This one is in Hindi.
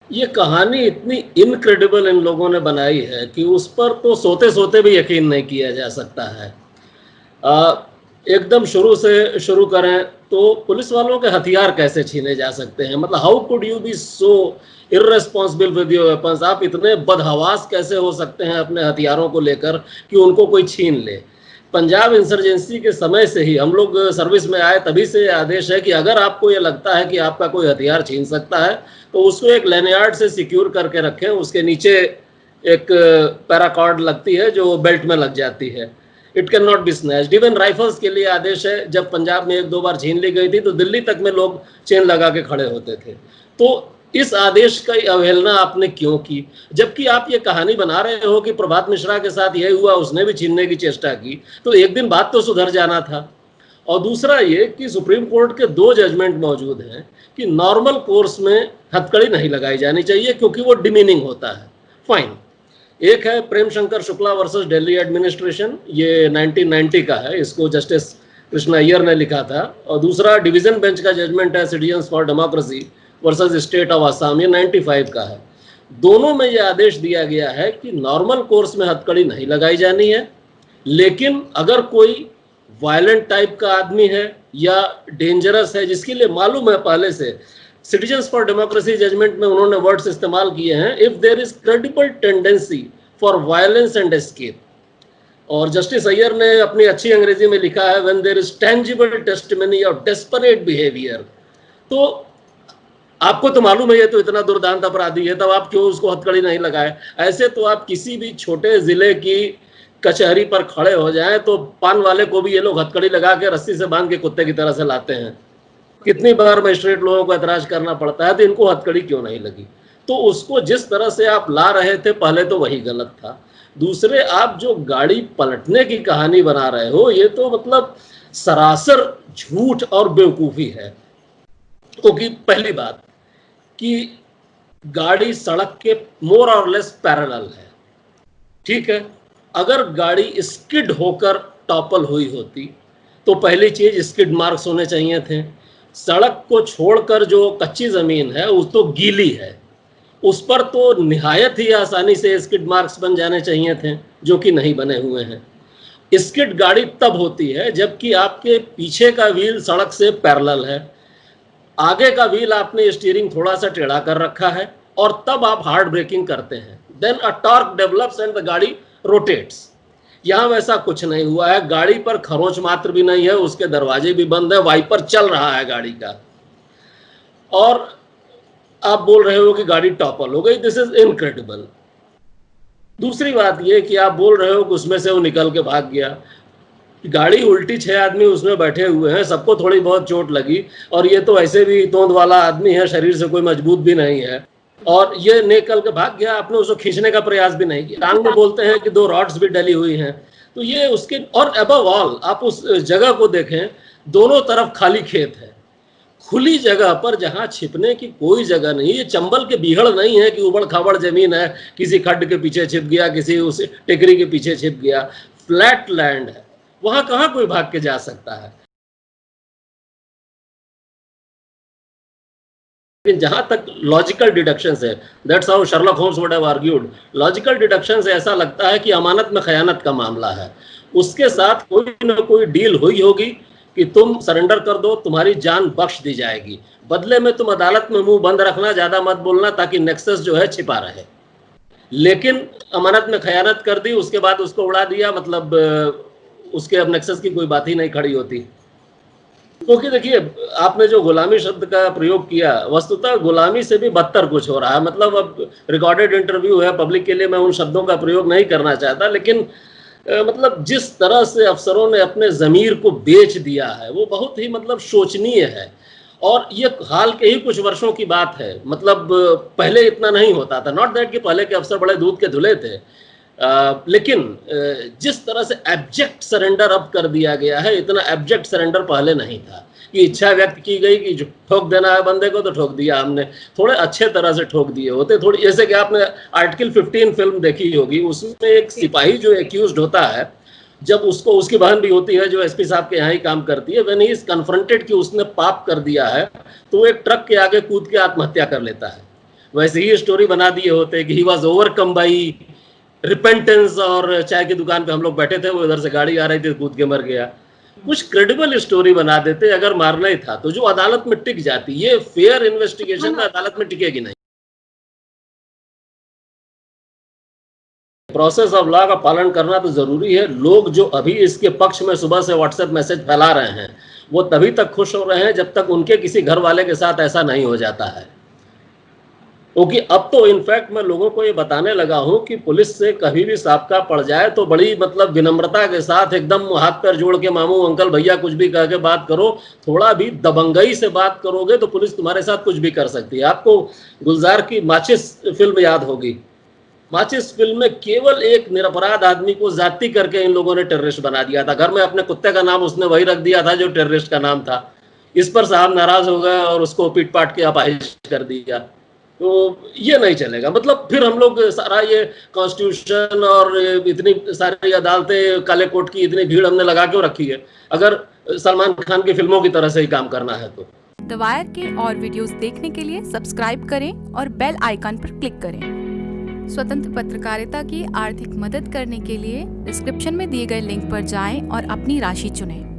ये कहानी इतनी इनक्रेडिबल इन लोगों ने बनाई है कि उस पर तो सोते सोते भी यकीन नहीं किया जा सकता है। अ, एकदम शुरू से शुरू करें तो पुलिस वालों के हथियार कैसे छीने जा सकते हैं? मतलब how could you be so irresponsible with your weapons? आप इतने बदहवास कैसे हो सकते हैं अपने हथियारों को लेकर कि उनको कोई छीन ले? पंजाब इंसर्जेंसी के समय से ही हम लोग सर्विस में आए, तभी से ये आदेश है कि अगर आपको ये लगता है कि आपका कोई हथियार छीन सकता है तो उसको एक लैनियार्ड से सिक्योर करके रखें। उसके नीचे एक पैराकॉर्ड लगती है जो बेल्ट में लग जाती है। It can not be snatched. Even rifles के लिए आदेश है। जब पंजाब में एक दो बार छीन ली गई थी तो दिल्ली तक में लोग चेन लगा के खड़े होते थे। तो इस आदेश की अवहेलना आपने क्यों की? जबकि आप ये कहानी बना रहे हो कि प्रभात मिश्रा के साथ यही हुआ, उसने भी छीनने की चेष्टा की, तो एक दिन बात तो सुधर जाना था। और दूसरा ये कि सुप्रीम कोर्ट के दो जजमेंट मौजूद हैं कि नॉर्मल कोर्स में हथकड़ी नहीं लगाई जानी चाहिए क्योंकि वो डिमीनिंग होता है। फाइन। एक है प्रेम शंकर शुक्ला वर्सेस दिल्ली एडमिनिस्ट्रेशन, ये 1990 का है, इसको जस्टिस कृष्णा अय्यर ने लिखा था। और दूसरा डिवीजन बेंच का जजमेंट है citizens for democracy versus state of Assam, ये 95 का है। दोनों में ये आदेश दिया गया है कि नॉर्मल कोर्स में हथकड़ी नहीं लगाई जानी है, लेकिन अगर कोई वायलेंट टाइप का आदमी है या डेंजरस है, जिसके लिए मालूम है पहले से, सिटीजन्स फॉर डेमोक्रेसी जजमेंट में उन्होंने वर्ड्स इस्तेमाल किए हैं, if there is credible tendency for violence and escape. और जस्टिस अय्यर ने अपनी अच्छी अंग्रेजी में लिखा है when there is tangible testimony of desperate behaviour. तो आपको तो मालूम है ये तो इतना दुर्दांत अपराधी है, तब आप क्यों उसको हथकड़ी नहीं लगाए? ऐसे तो आप किसी भी छोटे जिले की कचहरी पर खड़े हो जाएं तो पान वाले को भी ये लोग हथकड़ी लगा के रस्सी से बांध के कुत्ते की तरह से लाते हैं। कितनी बार मजिस्ट्रेट लोगों को ऐतराज करना पड़ता है, तो इनको हथकड़ी क्यों नहीं लगी? तो उसको जिस तरह से आप ला रहे थे पहले तो वही गलत था। दूसरे, आप जो गाड़ी पलटने की कहानी बना रहे हो, ये तो मतलब सरासर झूठ और बेवकूफ़ी है। क्योंकि पहली बात कि गाड़ी सड़क के मोर और लेस पैरेलल है, ठीक है। अगर गाड़ी स्किड होकर टॉपल हुई होती तो पहली चीज स्किड मार्क्स होने चाहिए थे। सड़क को छोड़कर जो कच्ची जमीन है उस तो गीली है, उस पर तो निहायत ही आसानी से स्किड मार्क्स बन जाने चाहिए थे, जो कि नहीं बने हुए हैं। स्किड गाड़ी तब होती है जबकि आपके पीछे का व्हील सड़क से पैरेलल है, आगे का व्हील आपने स्टीयरिंग थोड़ा सा टेढ़ा कर रखा है, और तब आप हार्ड ब्रेकिंग करते हैं। Then a torque develops and the गाड़ी रोटेट्स। यहाँ वैसा कुछ नहीं हुआ है। गाड़ी पर खरोंच मात्र भी नहीं है, उसके दरवाजे भी बंद है, वाइपर चल रहा है गाड़ी का, और आप बोल रहे हो कि गाड़ी टॉपल हो गई। This is incredible. दूसरी बात यह कि आप बोल रहे हो कि उसमें से वो निकल के भाग गया। गाड़ी उल्टी, 6 आदमी उसमें बैठे हुए हैं, सबको थोड़ी बहुत चोट लगी, और ये तो ऐसे भी तोंद वाला आदमी है, शरीर से कोई मजबूत भी नहीं है, और ये निकल के भाग गया। आपने उसको खींचने का प्रयास भी नहीं किया। टांग में बोलते हैं कि 2 रॉड्स भी डली हुई हैं। तो ये उसके, और अबव ऑल आप उस जगह को देखें, दोनों तरफ खाली खेत है, खुली जगह पर जहां छिपने की कोई जगह नहीं। ये चंबल के बीहड़ नहीं है कि उबड़ खाबड़ जमीन है, किसी खड्ड के पीछे छिप गया, किसी उस टेकरी के पीछे छिप गया। फ्लैट लैंड है, वहां कहां कोई भाग के जा सकता है। लेकिन जहां तक लॉजिकल डिडक्शन है, that's how Sherlock Holmes would have argued, logical deduction से ऐसा लगता है कि अमानत में खयानत का मामला है। उसके साथ कोई ना कोई डील हुई होगी कि तुम सरेंडर कर दो, तुम्हारी जान बख्श दी जाएगी, बदले में तुम अदालत में मुंह बंद रखना, ज्यादा मत बोलना, ताकि नेक्सस जो है छिपा रहे। लेकिन अमानत में खयानत कर दी, उसके बाद उसको उड़ा दिया, मतलब उसके अब नेक्सस की कोई बात ही नहीं खड़ी होती। क्योंकि देखिए, आपने जो गुलामी शब्द का प्रयोग किया, वस्तुतः गुलामी से भी बदतर कुछ हो रहा है। मतलब अब रिकॉर्डेड इंटरव्यू है, पब्लिक के लिए मैं उन शब्दों का प्रयोग नहीं करना चाहता, लेकिन मतलब जिस तरह से अफसरों ने अपने ज़मीर को बेच दिया है वो बहुत ही मतलब शोचनीय है। और ये हाल के ही कुछ वर्षों की बात है। मतलब पहले इतना नहीं होता था, नॉट दैट कि पहले के अफसर बड़े दूध के धुले थे, लेकिन जिस तरह से एब्जेक्ट सरेंडर अब कर दिया गया है, इतना एब्जेक्ट सरेंडर पहले नहीं था। कि इच्छा व्यक्त की गई कि जो ठोक देना है बंदे को तो ठोक दिया हमने, थोड़े अच्छे तरह से ठोक दिए होते। थोड़ी जैसे कि आपने आर्टिकल 15 फिल्म देखी होगी, उसमें एक सिपाही जो एक्यूज्ड होता है, जब उसको, उसकी बहन भी होती है जो एसपी साहब के यहाँ ही काम करती है, व्हेन ही इज कन्फ्रंटेड कि उसने पाप कर दिया है, तो वो एक ट्रक के आगे कूद के आत्महत्या कर लेता है। वैसे ही स्टोरी बना दिए होते कि he was overcome by repentance, और चाय की दुकान पे हम लोग बैठे थे, वो इधर से गाड़ी आ रही थी, कूद के मर गया। कुछ क्रेडिबल स्टोरी बना देते अगर मारना ही था तो, जो अदालत में टिक जाती। ये फेयर इन्वेस्टिगेशन में अदालत में टिकेगी नहीं। प्रोसेस ऑफ लॉ का पालन करना तो जरूरी है। लोग जो अभी इसके पक्ष में सुबह से व्हाट्सएप मैसेज फैला रहे हैं, वो तभी तक खुश हो रहे हैं जब तक उनके किसी घर वाले के साथ ऐसा नहीं हो जाता है। क्योंकि अब तो इनफैक्ट मैं लोगों को ये बताने लगा हूं कि पुलिस से कभी भी साबका पड़ जाए तो बड़ी मतलब विनम्रता के साथ एकदम हाथ पैर जोड़ के मामू अंकल भैया कुछ भी कह के बात करो। थोड़ा भी दबंगई से बात करोगे तो पुलिस तुम्हारे साथ कुछ भी कर सकती है। आपको गुलजार की माचिस फिल्म याद होगी। माचिस फिल्म में केवल एक निरपराध आदमी को जाति करके इन लोगों ने टेररिस्ट बना दिया था। घर में अपने कुत्ते का नाम उसने वही रख दिया था जो टेररिस्ट का नाम था। इस पर साहब नाराज हो गए और उसको पीट पाट के अपाहिज कर दिया। तो ये नहीं चलेगा। मतलब फिर हम लोग सारा ये कॉन्स्टिट्यूशन और इतनी सारी अदालतें, काले कोट की इतनी भीड़ हमने लगा क्यों रखी है, अगर सलमान खान की फिल्मों की तरह से ही काम करना है तो। द वायर के और वीडियोस देखने के लिए सब्सक्राइब करें और बेल आइकन पर क्लिक करें। स्वतंत्र पत्रकारिता की आर्थिक मदद करने के लिए डिस्क्रिप्शन में दिए गए लिंक पर जाएं और अपनी राशि चुनें।